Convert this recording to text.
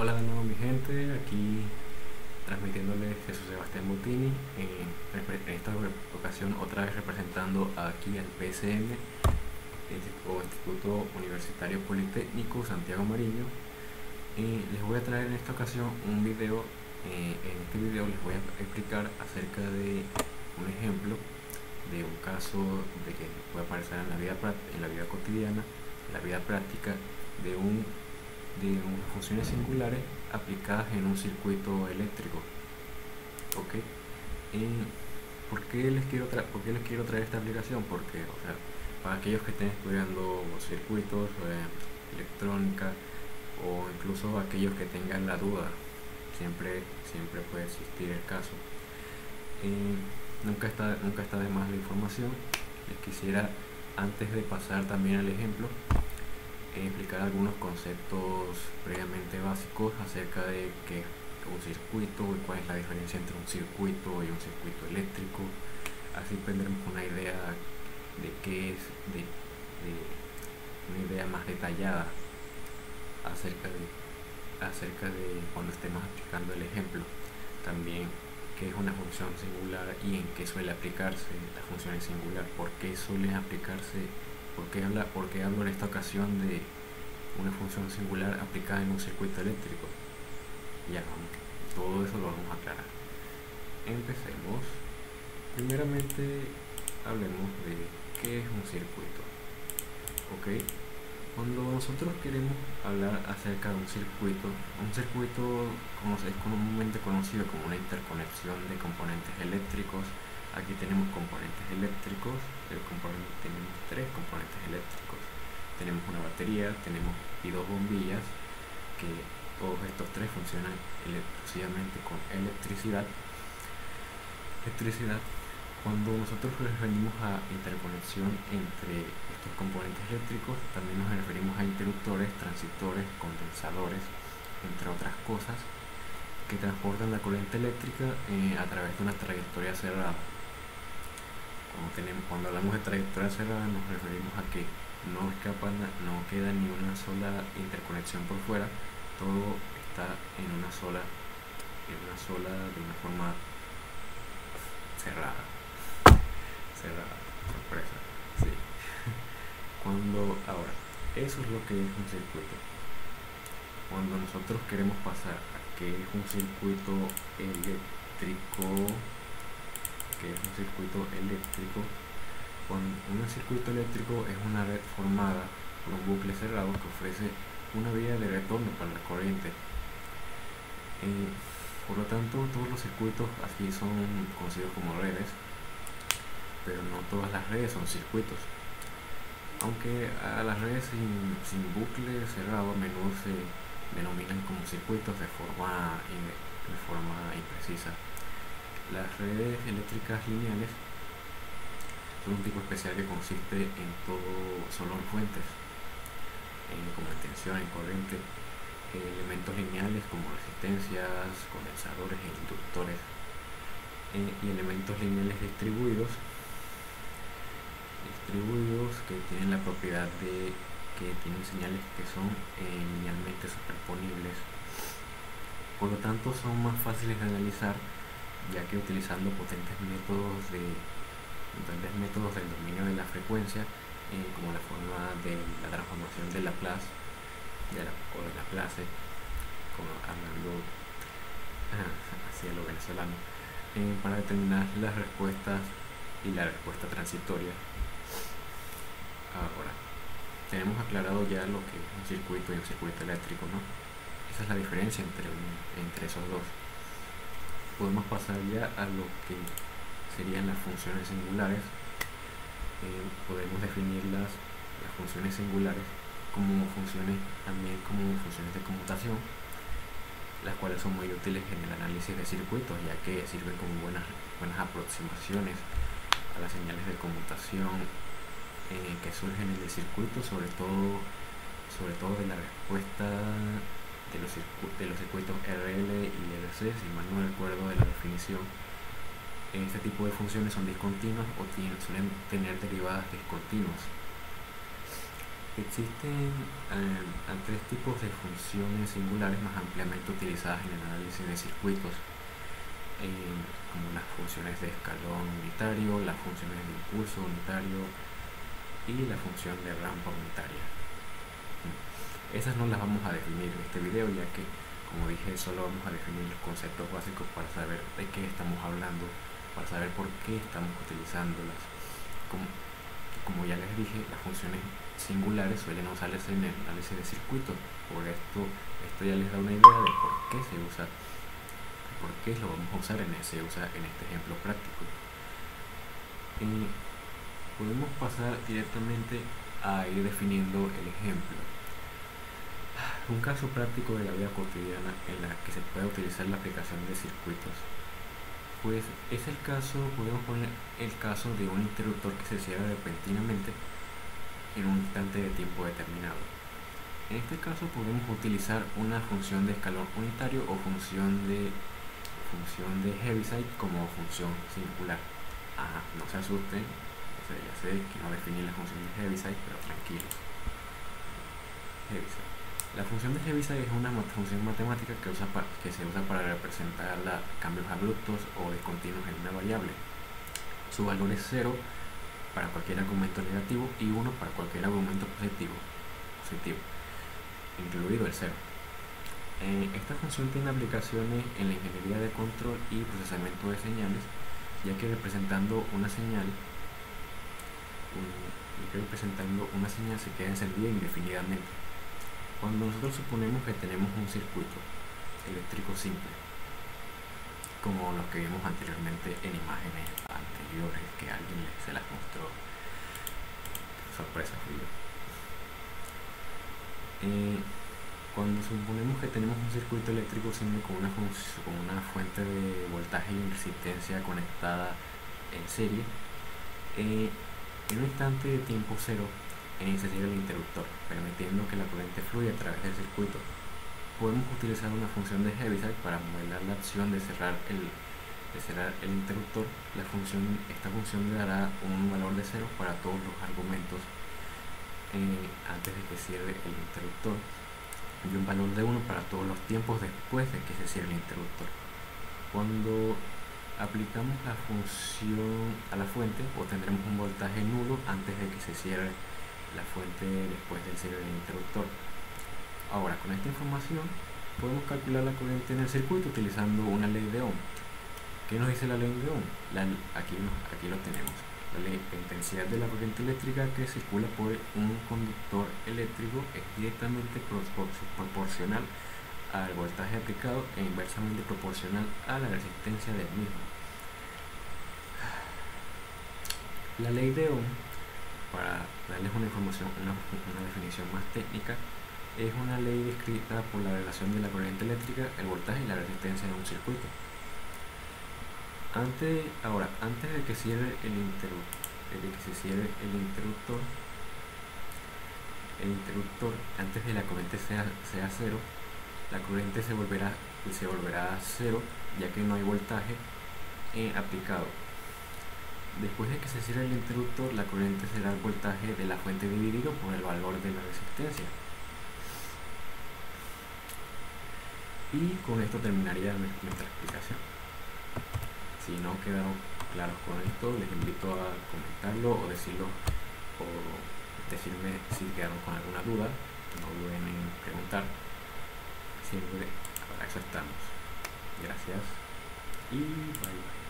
Hola de nuevo mi gente, aquí transmitiéndoles Jesús Sebastián Botini, en esta ocasión otra vez representando aquí al PSM, o Instituto Universitario Politécnico Santiago Mariño. Les voy a traer en esta ocasión un video. En este video les voy a explicar acerca de un ejemplo de un caso de que puede aparecer en la vida cotidiana, en la vida práctica, de unas funciones singulares aplicadas en un circuito eléctrico. ¿Ok? ¿Por qué les quiero traer esta aplicación? Porque, o sea, para aquellos que estén estudiando circuitos, electrónica, o incluso aquellos que tengan la duda, siempre puede existir el caso. Nunca está de más la información. Les quisiera, antes de pasar también al ejemplo, explicar algunos conceptos previamente básicos acerca de qué es un circuito y cuál es la diferencia entre un circuito y un circuito eléctrico. Así tendremos una idea de qué es, de una idea más detallada acerca de cuando estemos aplicando el ejemplo. También qué es una función singular y en qué suele aplicarse la función singular, por qué suelen aplicarse. ¿Por qué hablo en esta ocasión de una función singular aplicada en un circuito eléctrico? Ya, todo eso lo vamos a aclarar. Empecemos. Primeramente, hablemos de qué es un circuito. ¿Ok? Cuando nosotros queremos hablar acerca de un circuito como es comúnmente conocido como una interconexión de componentes eléctricos. Aquí tenemos componentes eléctricos, tenemos tres componentes eléctricos. Tenemos una batería, y dos bombillas, que todos estos tres funcionan exclusivamente con electricidad. Cuando nosotros nos referimos a interconexión entre estos componentes eléctricos, también nos referimos a interruptores, transistores, condensadores, entre otras cosas, que transportan la corriente eléctrica a través de una trayectoria cerrada. Cuando hablamos de trayectoria cerrada, nos referimos a que no queda ni una sola interconexión por fuera, todo está de una forma cerrada, sorpresa, sí. Ahora, eso es lo que es un circuito. Cuando nosotros queremos pasar a qué es un circuito eléctrico, un circuito eléctrico es una red formada por un bucle cerrado que ofrece una vía de retorno para la corriente. Por lo tanto, todos los circuitos aquí son conocidos como redes, pero no todas las redes son circuitos. Aunque a las redes sin bucle cerrado a menudo se denominan como circuitos de forma imprecisa. Las redes eléctricas lineales son un tipo especial que consiste en solo en fuentes, como en tensión, en corriente, elementos lineales como resistencias, condensadores e inductores, y elementos lineales distribuidos que tienen la propiedad de que tienen señales que son linealmente superponibles. Por lo tanto, son más fáciles de analizar, ya que utilizando potentes métodos del dominio de la frecuencia, como la forma de la transformación de Laplace, como hablando hacia lo venezolano, para determinar las respuestas y la respuesta transitoria. Ahora, tenemos aclarado ya lo que es un circuito y un circuito eléctrico, ¿no? Esa es la diferencia entre esos dos. Podemos pasar ya a lo que serían las funciones singulares. Podemos definir las funciones singulares como funciones de conmutación, las cuales son muy útiles en el análisis de circuitos, ya que sirven como buenas aproximaciones a las señales de conmutación que surgen en el circuito, sobre todo de la respuesta de los circuitos RL y LC. Si mal no recuerdo de la definición, este tipo de funciones son discontinuas o suelen tener derivadas discontinuas. Existen tres tipos de funciones singulares más ampliamente utilizadas en el análisis de circuitos, como las funciones de escalón unitario, las funciones de impulso unitario y la función de rampa unitaria. Esas no las vamos a definir en este video, ya que, como dije, solo vamos a definir los conceptos básicos para saber de qué estamos hablando, para saber por qué estamos utilizándolas. Como ya les dije, las funciones singulares suelen usarse en el análisis de circuitos. Por esto ya les da una idea de por qué se usa, por qué lo vamos a usar se usa en este ejemplo práctico. Podemos pasar directamente a ir definiendo el ejemplo. Un caso práctico de la vida cotidiana en la que se puede utilizar la aplicación de circuitos, pues es el caso, podemos poner el caso de un interruptor que se cierra repentinamente en un instante de tiempo determinado. En este caso podemos utilizar una función de escalón unitario o función de Heaviside como función singular. No se asusten, ya sé que no definí la función de Heaviside, pero tranquilos. Heaviside. La función de Heaviside es una función matemática que se usa para representar cambios abruptos o discontinuos en una variable. Su valor es 0 para cualquier argumento negativo y 1 para cualquier argumento positivo, incluido el 0. Esta función tiene aplicaciones en la ingeniería de control y procesamiento de señales, ya que representando una señal se queda encendida indefinidamente. Cuando nosotros suponemos que tenemos un circuito eléctrico simple, como los que vimos anteriormente en imágenes anteriores que alguien se las mostró, sorpresa fui yo. Cuando suponemos que tenemos un circuito eléctrico simple con una fuente de voltaje y resistencia conectada en serie, en un instante de tiempo cero se cierra el interruptor, permitiendo que la corriente fluya a través del circuito. Podemos utilizar una función de Heaviside para modelar la acción de cerrar el interruptor. Esta función le dará un valor de 0 para todos los argumentos antes de que cierre el interruptor y un valor de 1 para todos los tiempos después de que se cierre el interruptor. Cuando aplicamos la función a la fuente, obtendremos un voltaje nulo antes de que se cierre la fuente después del cierre del interruptor. Ahora, con esta información podemos calcular la corriente en el circuito utilizando una ley de Ohm. ¿Qué nos dice la ley de Ohm? Aquí lo tenemos. La intensidad de la corriente eléctrica que circula por un conductor eléctrico es directamente proporcional al voltaje aplicado e inversamente proporcional a la resistencia del mismo. La ley de Ohm, para darles una definición más técnica, es una ley descrita por la relación de la corriente eléctrica, el voltaje y la resistencia de un circuito. Antes de que cierre el interruptor, antes de la corriente sea 0, la corriente se volverá a 0, ya que no hay voltaje aplicado. Después de que se cierre el interruptor, la corriente será el voltaje de la fuente dividido por el valor de la resistencia. Y con esto terminaría nuestra explicación. Si no quedaron claros con esto, les invito a comentarlo o decirme si quedaron con alguna duda. No duden en preguntar. Siempre para eso estamos. Gracias y bye.